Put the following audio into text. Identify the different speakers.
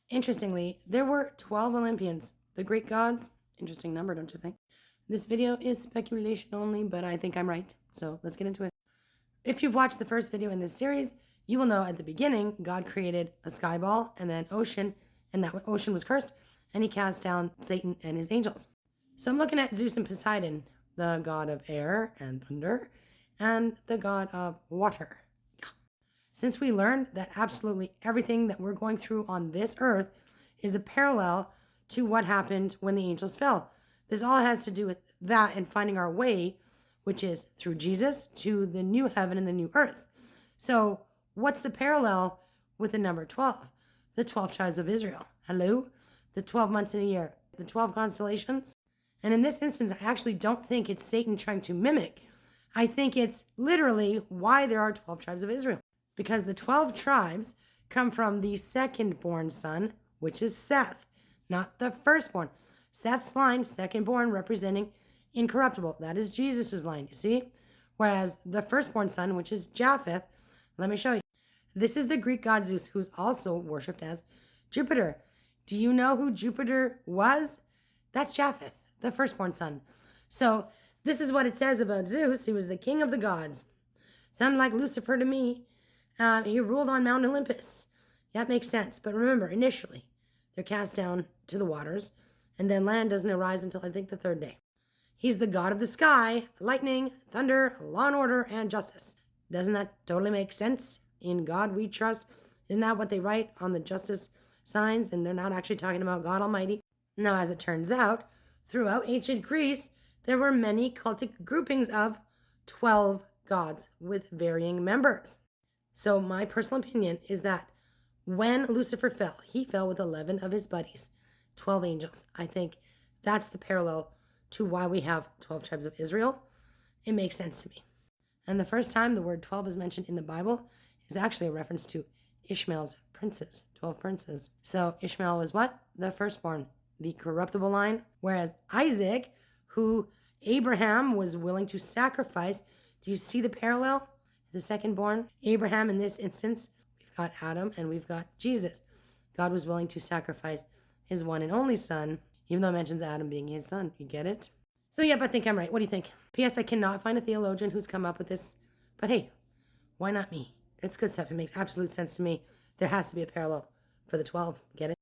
Speaker 1: Interestingly, there were 12 Olympians, the Greek gods. Interesting number, don't you think? This video is speculation only, but I think I'm right. So let's get into it. If you've watched the first video in this series, you will know at the beginning, God created a sky ball and then ocean, and that ocean was cursed, and he cast down Satan and his angels. So I'm looking at Zeus and Poseidon, the god of air and thunder, and the god of water. Yeah. Since we learned that absolutely everything that we're going through on this earth is a parallel to what happened when the angels fell. This all has to do with that and finding our way, which is through Jesus to the new heaven and the new earth. So what's the parallel with the number 12? The 12 tribes of Israel. Hello? The 12 months in a year. The 12 constellations. And in this instance, I actually don't think it's Satan trying to mimic. I think it's literally why there are 12 tribes of Israel. Because the 12 tribes come from the second born son, which is Seth, not the firstborn. Seth's line, second born, representing incorruptible. That is Jesus' line, you see? Whereas the firstborn son, which is Japheth, let me show you. This is the Greek god Zeus, who's also worshipped as Jupiter. Do you know who Jupiter was? That's Japheth, the firstborn son. So this is what it says about Zeus. He was the king of the gods. Sounded like Lucifer to me. He ruled on Mount Olympus. That makes sense. But remember, initially, they're cast down to the waters, and then land doesn't arise until I think the third day. He's the god of the sky, lightning, thunder, law and order, and justice. Doesn't that totally make sense? In God we trust. Isn't that what they write on the justice signs? And they're not actually talking about God Almighty. Now, as it turns out, throughout ancient Greece, there were many cultic groupings of 12 gods with varying members. So my personal opinion is that when Lucifer fell, he fell with 11 of his buddies, 12 angels. I think that's the parallel to why we have 12 tribes of Israel. It makes sense to me. And the first time the word 12 is mentioned in the Bible is actually a reference to Ishmael's princes, 12 princes. So Ishmael was what? The firstborn, the corruptible line. Whereas Isaac, who Abraham was willing to sacrifice, do you see the parallel? The secondborn. Abraham, in this instance, we've got Adam and we've got Jesus. God was willing to sacrifice his one and only son, even though it mentions Adam being his son. You get it? So, yep, I think I'm right. What do you think? P.S. I cannot find a theologian who's come up with this. But hey, why not me? It's good stuff. It makes absolute sense to me. There has to be a parallel for the 12. Get it?